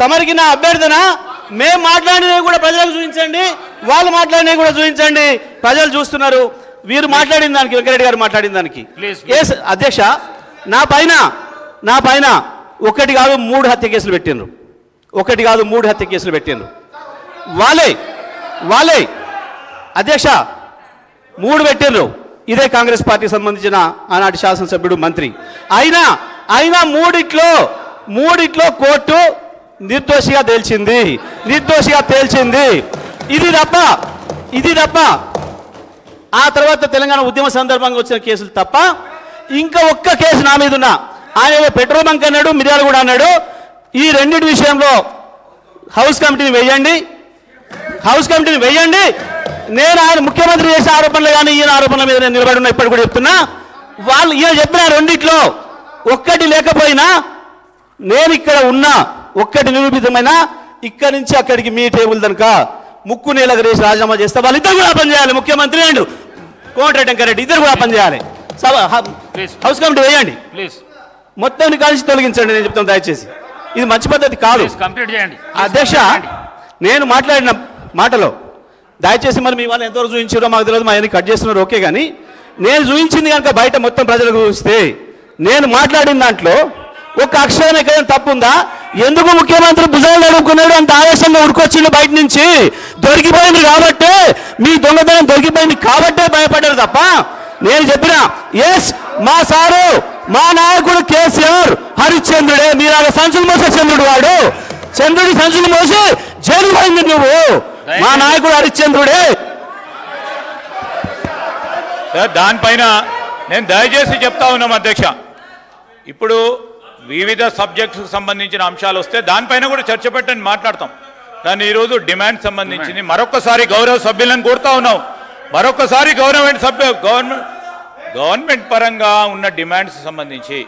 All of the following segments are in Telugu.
తమరికి నా అభ్యర్థన మేము మాట్లాడినవి కూడా ప్రజలకు చూపించండి, వాళ్ళు మాట్లాడినవి కూడా చూపించండి. ప్రజలు చూస్తున్నారు. వీరు మాట్లాడిన దానికి, వెంకరెడ్డి గారు మాట్లాడిన దానికి. అధ్యక్ష, నా పైన ఒకటి కాదు 3 హత్య కేసులు పెట్టిండ్రు. ఒకటి కాదు 3 హత్య కేసులు పెట్టిండ్రు. వాళ్ళే అధ్యక్ష 3 పెట్టిండ్రు. ఇదే కాంగ్రెస్ పార్టీకి సంబంధించిన ఆనాటి శాసనసభ్యుడు, మంత్రి. అయినా మూడిట్లో కోర్టు నిర్దోషిగా తేల్చింది. ఇది తప్ప ఆ తర్వాత తెలంగాణ ఉద్యమ సందర్భంగా వచ్చిన కేసులు తప్ప ఇంకా ఒక్క కేసు నా మీద ఉన్నా. ఆయన పెట్రోల్ బంక్ అన్నాడు, మిర్యాలగూడ అన్నాడు. ఈ రెండింటి విషయంలో హౌస్ కమిటీని వేయండి. నేను ఆయన ముఖ్యమంత్రి చేసే ఆరోపణలు కానీ ఈయన ఆరోపణల మీద నేను నిలబడి ఉన్నా. ఇప్పటి కూడా చెప్తున్నా, వాళ్ళు ఈయన చెప్పిన రెండిట్లో ఒక్కటి లేకపోయినా నేను ఇక్కడ ఉన్నా, ఒక్కటి నిరూపితమైన ఇక్కడి నుంచి అక్కడికి మీ టేబుల్ కనుక ముక్కు నేలకు రేసి రాజీనామా చేస్తే వాళ్ళిద్దరు కూడా పనిచేయాలి. ముఖ్యమంత్రి అండ్ కోమటిరెడ్డి వెంకరెడ్డి ఇద్దరు కూడా పనిచేయాలి. హౌస్ కమిటీ వేయండి, మొత్తాన్ని కలిసి తొలగించండి. నేను చెప్తాను, దయచేసి ఇది మంచి పద్ధతి కాదు. అధ్యక్ష, నేను మాట్లాడిన మాటలో దయచేసి మరి మీ వాళ్ళు ఎంతవరకు చూపించారో మాకు తెలియదు, మా అన్ని కట్ చేస్తున్నారు ఓకే, కానీ నేను చూపించింది కనుక బయట మొత్తం ప్రజలకు చూపిస్తే నేను మాట్లాడిన దాంట్లో ఒక అక్షరం ఎక్కడైనా తప్పుందా? ఎందుకు ముఖ్యమంత్రి భుజాలు అడుగుకున్నాడు అంత ఆవేశంగా ఉడుకొచ్చిండు బయట నుంచి? దొరికిపోయింది కాబట్టి, మీ దొంగతనం దొరికిపోయింది కాబట్టే భయపడ్డారు తప్ప నేను చెప్పిన ఎస్ మా సారు మా నాయకుడు కేసీఆర్ హరిశ్చంద్రుడే. మీలాగా సంచులు మోసే చంద్రుడు వాడు, చంద్రుడి సంచులు మోసి జైలు పోయింది నువ్వు. మా నాయకుడు హరిశ్చంద్రుడే. దానిపైన నేను దయచేసి చెప్తా ఉన్నాం అధ్యక్ష, ఇప్పుడు వివిధ సబ్జెక్ట్స్కి సంబంధించిన అంశాలు వస్తే దానిపైన కూడా చర్చ పెట్టని మాట్లాడతాం. కానీ ఈరోజు డిమాండ్ సంబంధించింది మరొకసారి గౌరవ సభ్యులను కోరుతా ఉన్నాం. మరొకసారి గవర్నమెంట్ పరంగా ఉన్న డిమాండ్స్ సంబంధించి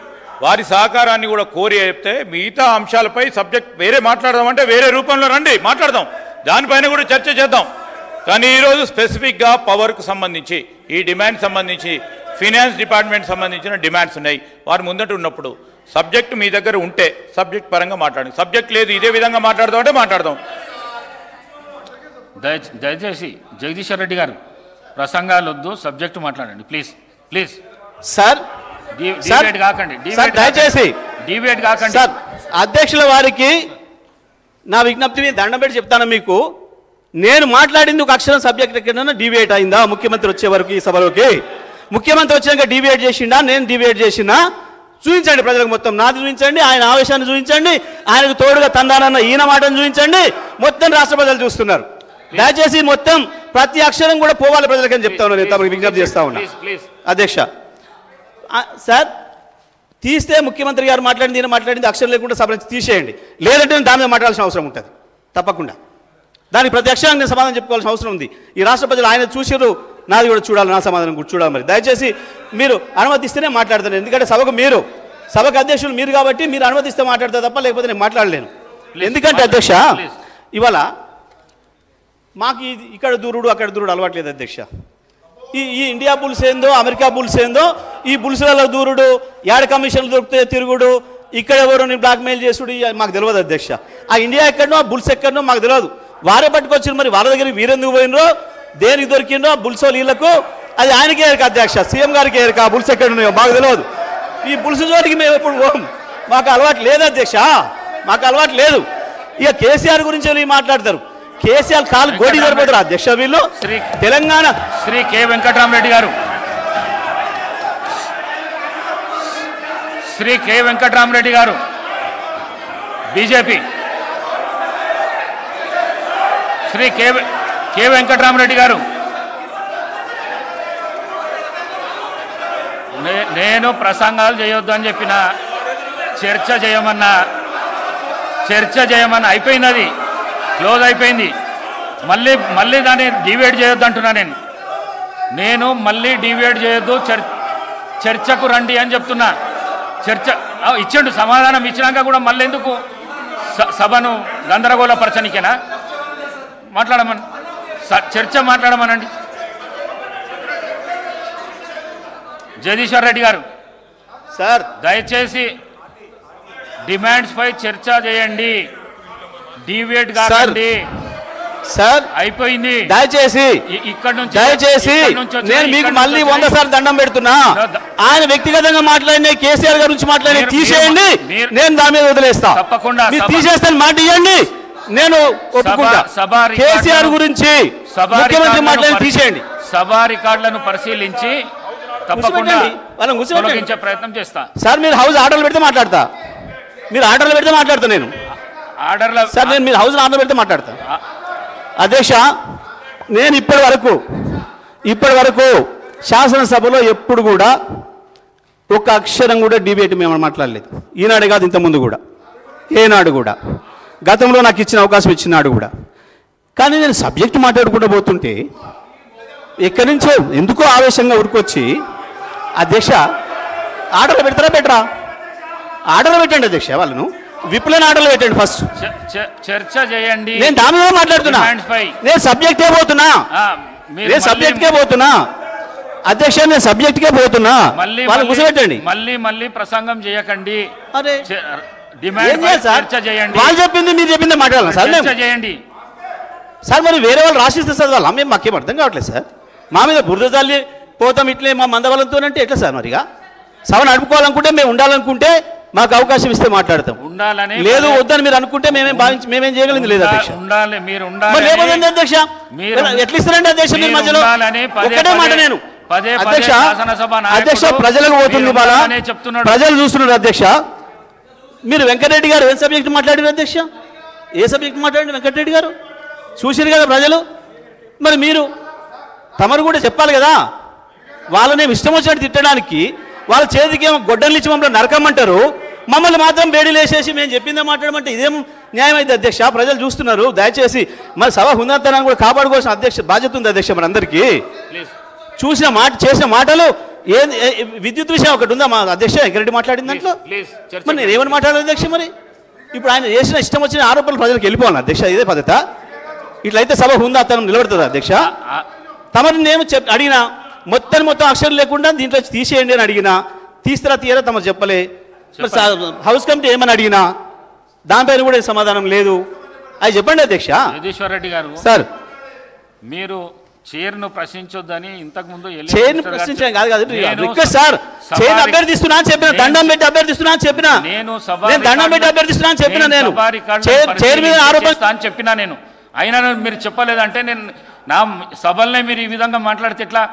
వారి సహకారాన్ని కూడా కోరి చెప్తే మిగతా అంశాలపై సబ్జెక్ట్ వేరే మాట్లాడదామంటే వేరే రూపంలో రండి మాట్లాడదాం, దానిపైన కూడా చర్చ చేద్దాం. కానీ ఈరోజు స్పెసిఫిక్గా పవర్కు సంబంధించి ఈ డిమాండ్ సంబంధించి ఫినాన్స్ డిపార్ట్మెంట్ సంబంధించిన డిమాండ్స్ ఉన్నాయి. వారు ముందట ఉన్నప్పుడు సబ్జెక్ట్ మీ దగ్గర ఉంటే సబ్జెక్ట్ పరంగా మాట్లాడండి, సబ్జెక్ట్ లేదు ఇదే విధంగా మాట్లాడదాం అంటే మాట్లాడదాం. దయచేసి జగదీశ్వర్ రెడ్డి గారు ప్రసంగాలు వద్దు, సబ్జెక్టు మాట్లాడండి ప్లీజ్. సార్ దయచేసి డిబేట్ కాకండి. సార్ అధ్యక్షుల వారికి నా విజ్ఞప్తిని దండం పెట్టి చెప్తాను మీకు, నేను మాట్లాడింది ఒక అక్షరం సబ్జెక్ట్ ఎక్కడైనా డిబేట్ అయిందా? ముఖ్యమంత్రి వచ్చే వరకు ఈ సభలోకి ముఖ్యమంత్రి వచ్చాక డిబేట్ చేసిండా, నేను డిబేట్ చేసినా? చూపించండి ప్రజలకు, మొత్తం నాది చూపించండి, ఆయన ఆవేశాన్ని చూపించండి, ఆయనకు తోడుగా తందానన్న ఈయన మాటను చూపించండి. మొత్తం రాష్ట్ర ప్రజలు చూస్తున్నారు. దయచేసి మొత్తం ప్రతి అక్షరం కూడా పోవాలి ప్రజలకని చెప్తా ఉన్నా. నేను తమకు విజ్ఞప్తి చేస్తా ఉన్నా. అధ్యక్ష సార్, తీస్తే ముఖ్యమంత్రి గారు మాట్లాడింది ఈయన మాట్లాడింది అక్షరం లేకుండా సభ నుంచి తీసేయండి, లేదంటే నేను దాని మీద మాట్లాడాల్సిన అవసరం ఉంటుంది తప్పకుండా. దానికి ప్రతి అక్షరానికి నేను సమాధానం చెప్పుకోవాల్సిన అవసరం ఉంది. ఈ రాష్ట్ర ప్రజలు ఆయన చూసిరు, నాది కూడా చూడాలి, నా సమాధానం కూడా చూడాలి. మరి దయచేసి మీరు అనుమతిస్తేనే మాట్లాడతాను, ఎందుకంటే సభకు అధ్యక్షులు మీరు కాబట్టి మీరు అనుమతిస్తే మాట్లాడతా తప్ప లేకపోతే నేను మాట్లాడలేను. ఎందుకంటే అధ్యక్ష ఇవాళ మాకు ఇక్కడ దూరుడు అక్కడ దూరుడు అలవాట్లేదు అధ్యక్ష. ఈ ఇండియా బుల్స్ ఏందో అమెరికా బుల్స్ ఏందో, ఈ బుల్స్లలో దూరుడు, యాడ్ కమిషన్లు దొరికితే తిరుగుడు, ఇక్కడ ఎవరు నేను బ్లాక్మెయిల్ చేసుడు మాకు తెలియదు అధ్యక్ష. ఆ ఇండియా ఎక్కడనో ఆ బుల్స్ ఎక్కడనో మాకు తెలియదు. వారే పట్టుకొచ్చారు, మరి వాళ్ళ దగ్గరికి వీరెందుకు పోయినరో దేనికి దొరికిందో బుల్సో వీళ్ళకు అది ఆయనకే ఎరక అధ్యక్ష, సీఎం గారికి ఎరక. ఆ బుల్స్ ఎక్కడ ఉన్నాయో మాకు తెలియదు. ఈ బుల్స్ చోటికి మేము ఎప్పుడు పోం, మాకు అలవాటు లేదు అధ్యక్ష, మాకు అలవాటు లేదు. ఇక కేసీఆర్ గురించి మాట్లాడతారు, కేసీఆర్ కాలు గోడి సరిపోతారు అధ్యక్ష. వీళ్ళు తెలంగాణ శ్రీ కె వెంకటరామరెడ్డి గారు, శ్రీ కె వెంకటరామరెడ్డి గారు బీజేపీ, శ్రీ కె వెంకటరామరెడ్డి గారు, నేను ప్రసంగాలు చేయొద్దు అని చెప్పిన, చర్చ చేయమన్నా అయిపోయింది, అది క్లోజ్ అయిపోయింది. మళ్ళీ దాన్ని డివైడ్ చేయొద్దు అంటున్నా. నేను మళ్ళీ డివైడ్ చేయొద్దు, చర్చకు రండి అని చెప్తున్నా. చర్చ ఇచ్చిండు, సమాధానం ఇచ్చినాక కూడా మళ్ళీ ఎందుకు సభను గందరగోళపరచనికేనా? మాట్లాడమని, చర్చ మాట్లాడమనండి. జగదీశ్వర్ రెడ్డి గారు సార్ దయచేసి డిమాండ్స్ పై చర్చ చేయండి. డివేట్ కాకండి సార్ అయిపోయింది. దయచేసి నేను మీకు మళ్ళీ 100 సార్లు దండం పెడుతున్నా. ఆయన వ్యక్తిగతంగా మాట్లాడిన కేసీఆర్ గారి గురించి మాట్లాడి తీసేయండి, నేను దాని మీద వదిలేస్తా. తప్పకుండా మీరు తీసేస్తాను మాట ఇవ్వండి, నేను ఒప్పుకుంటా. కేసీఆర్ గురించి ముఖ్యమంత్రి మాట్లాడి తీసేయండి. సభా రికార్డులను పరిశీలించి తప్పకుండా తొలగించే ప్రయత్నం చేస్తా. సార్ మీరు హౌస్ ఆర్డర్లు పెడితే మాట్లాడతా, మీరు ఆర్డర్లు పెడితే మాట్లాడతా. నేను ఆర్డర్ల సార్ నేను మీరు హౌస్ ఆర్డర్ పెడితే మాట్లాడతా. అధ్యక్ష, నేను ఇప్పటి వరకు శాసనసభలో ఎప్పుడు కూడా ఒక అక్షరం కూడా డిబేట్ మేము మాట్లాడలేదు. ఈనాడు కాదు, ఇంతకుముందు కూడా, ఏనాడు కూడా, గతంలో నాకు ఇచ్చిన అవకాశం ఇచ్చినాడు కూడా. కానీ నేను సబ్జెక్టు మాట్లాడుకుంటూ పోతుంటే ఎక్కడి నుంచో ఎందుకో ఆవేశంగా ఉరికొచ్చి, అధ్యక్ష ఆర్డర్లు పెడతారా పెట్టరా? ఆర్డర్లు పెట్టండి అధ్యక్ష, వాళ్ళను విప్లైన ఆర్డర్లు పెట్టండి ఫస్ట్. చర్చ చేయండి. నేను దాని మీద మాట్లాడుతున్నా, నేను సబ్జెక్టే పోతున్నా, అధ్యక్ష నేను సబ్జెక్ట్కే పోతున్నా. వాళ్ళు కూర్చోబెట్టండి. మళ్ళీ ప్రసంగం చేయకండి. చర్చ చేయండి. వాళ్ళు చెప్పింది మీరు చెప్పింది మాట్లాడాలి సార్. చర్చ చేయండి సార్. మరి వేరే వాళ్ళు రాసిస్తే సార్ వాళ్ళు మేము మాకేం అర్థం కావట్లేదు సార్. మా మీద బురద జల్లి పోతాం ఇట్లే మా మందబలంతో అంటే ఎట్లా సార్? మరిగా సభ నడుపుకోవాలనుకుంటే, మేము ఉండాలనుకుంటే మాకు అవకాశం ఇస్తే మాట్లాడతాం. ఉండాలని లేదు వద్దని మీరు అనుకుంటే మేమేం చేయగలిగింది లేదు అధ్యక్ష. ఉండాలి, మీరు లేకపోతే అధ్యక్ష ఎట్లా ఇస్తారండి అధ్యక్ష? మీ మధ్యలో ఒకటే మాట నేను అధ్యక్ష ప్రజలకు పోతుంది ఇవాళ, ప్రజలు చూస్తున్నారు అధ్యక్ష. మీరు వెంకటరెడ్డి గారు ఏం సబ్జెక్ట్ మాట్లాడారు అధ్యక్ష? ఏ సబ్జెక్ట్ మాట్లాడండి వెంకటరెడ్డి గారు? చూసారు కదా ప్రజలు. మరి మీరు తమరు కూడా చెప్పాలి కదా. వాళ్ళని ఇష్టం వచ్చినట్టు తిట్టడానికి వాళ్ళ చేతికి ఏమో గొడ్డలు ఇచ్చి మమ్మల్ని నరకమంటారు, మమ్మల్ని మాత్రం బేడీలు వేసేసి మేము చెప్పిందే మాట్లాడమంటే ఇదేం న్యాయం అయితే అధ్యక్ష? ప్రజలు చూస్తున్నారు. దయచేసి మరి సభ హుందాతనాన్ని కూడా కాపాడుకోవాల్సిన అధ్యక్ష బాధ్యత ఉంది అధ్యక్ష మన అందరికీ. చూసిన మాట చేసిన మాటలు విద్యుత్ విషయం ఒకటి ఉందా మా అధ్యక్ష వెంకరెడ్డి మాట్లాడిన దాంట్లో? మరి నేను ఏమని మాట్లాడాలి అధ్యక్ష? మరి ఇప్పుడు ఆయన చేసిన ఇష్టం వచ్చిన ఆరోపణలు ప్రజలకు వెళ్ళిపోవాలి అధ్యక్ష, ఇదే పద్ధత? ఇట్లయితే సభ హుందాతనం నిలబడుతుంది అధ్యక్ష. తమని నేను అడిగినా మొత్తం అక్షరం లేకుండా దీంట్లో తీసేయండి అని అడిగినా, తీస్తారా తీయరా తమరు చెప్పలే. హౌస్ కమిటీ ఏమని అడిగినా దానిపైన కూడా సమాధానం లేదు. అది చెప్పండి అధ్యక్ష. జగదీశ్వర్ రెడ్డి గారు సార్, మీరు చైర్ను ప్రశ్నించొద్దని ఇంతకు ముందు చైర్ను ప్రశ్నించడం కాదు రిక్వెస్ట్ సార్. చైర్ అభ్యర్థిస్తున్నా అని చెప్పిన, దండం పెట్టి అభ్యర్థిస్తున్నా అని చెప్పిన, నేను దండం పెట్టి అభ్యర్థిస్తున్నా అని చెప్పిన, నేను చైర్ మీద ఆరోపణ అని చెప్పినా నేను. అయినా మీరు చెప్పలేదంటే నేను నా సభలనే మీరు ఈ విధంగా మాట్లాడితే ఎట్లా?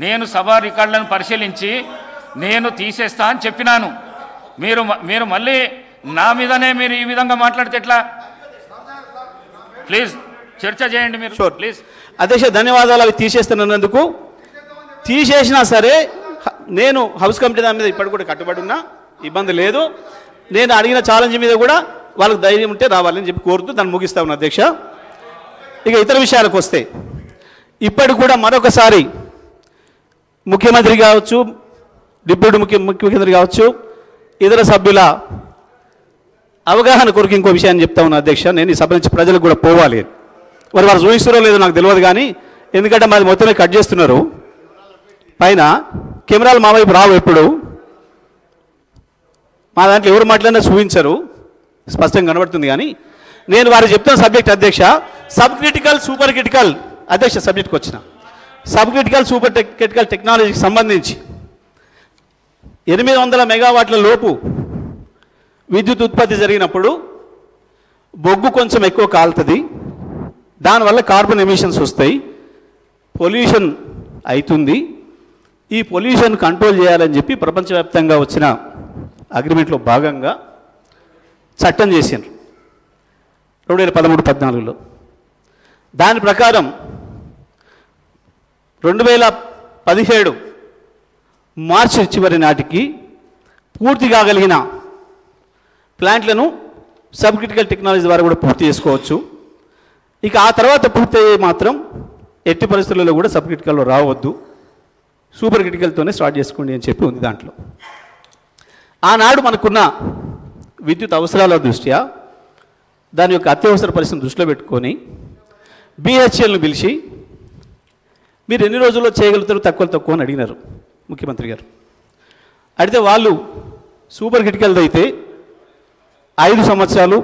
నేను సభా రికార్డులను పరిశీలించి నేను తీసేస్తా అని చెప్పినాను. మీరు మళ్ళీ నా మీదనే మీరు ఈ విధంగా మాట్లాడితే ఎట్లా? ప్లీజ్ చర్చ చేయండి మీరు. ప్లీజ్ అధ్యక్ష ధన్యవాదాలు. అవి తీసేస్తున్నందుకు. తీసేసినా సరే నేను హౌస్ కమిటీ దాని మీద ఇప్పటికి కూడా కట్టుబడి ఉన్నా, ఇబ్బంది లేదు. నేను అడిగిన ఛాలెంజ్ మీద కూడా వాళ్ళకి ధైర్యం ఉంటే రావాలని చెప్పి కోరుతూ దాన్ని ముగిస్తా ఉన్నా అధ్యక్ష. ఇక ఇతర విషయాలకు వస్తే, ఇప్పటికి కూడా మరొకసారి ముఖ్యమంత్రి కావచ్చు, డిప్యూటీ ముఖ్యమంత్రి కావచ్చు, ఇతర సభ్యుల అవగాహన కొరకు ఇంకో విషయాన్ని చెప్తా ఉన్నా అధ్యక్ష. నేను ఈ సభ నుంచి ప్రజలకు కూడా పోవాలి. మరి వాళ్ళు చూపిస్తారో లేదో నాకు తెలియదు కానీ, ఎందుకంటే మాది మొత్తమే కట్ చేస్తున్నారు పైన. కెమెరాలు మా వైపు రావు ఎప్పుడు. మా దాంట్లో ఎవరు మాట్లాడినా చూపించరు, స్పష్టంగా కనబడుతుంది. కానీ నేను వారికి చెప్తున్న సబ్జెక్ట్ అధ్యక్ష, సబ్ క్రిటికల్ సూపర్ క్రిటికల్ అధ్యక్ష సబ్జెక్ట్కి వచ్చిన. సబ్ క్రిటికల్ సూపర్ క్రిటికల్ టెక్నాలజీకి సంబంధించి 800 మెగావాట్ల లోపు విద్యుత్ ఉత్పత్తి జరిగినప్పుడు బొగ్గు కొంచెం ఎక్కువ కాలుతుంది, దానివల్ల కార్బన్ ఎమిషన్స్ వస్తాయి, పొల్యూషన్ అవుతుంది. ఈ పొల్యూషన్ కంట్రోల్ చేయాలని చెప్పి ప్రపంచవ్యాప్తంగా వచ్చిన అగ్రిమెంట్లో భాగంగా చట్టం చేసిండ్రు 2013-14లో. దాని ప్రకారం 2017 మార్చి చివరి నాటికి పూర్తి కాగలిగిన ప్లాంట్లను సబ్ క్రిటికల్ టెక్నాలజీ ద్వారా కూడా పూర్తి చేసుకోవచ్చు. ఇక ఆ తర్వాత పూర్తి అయ్యే మాత్రం ఎట్టి పరిస్థితుల్లో కూడా సబ్ క్రిటికల్లో రావద్దు, సూపర్ క్రిటికల్తోనే స్టార్ట్ చేసుకోండి అని చెప్పి ఉంది దాంట్లో. ఆనాడు మనకున్న విద్యుత్ అవసరాల దృష్ట్యా దాని యొక్క అత్యవసర పరిస్థితిని దృష్టిలో పెట్టుకొని BHELను పిలిచి మీరు ఎన్ని రోజుల్లో చేయగలుగుతారు తక్కువ అని అడిగినారు ముఖ్యమంత్రి గారు. అడిగితే వాళ్ళు సూపర్ క్రిటికల్ది అయితే 5 సంవత్సరాలు,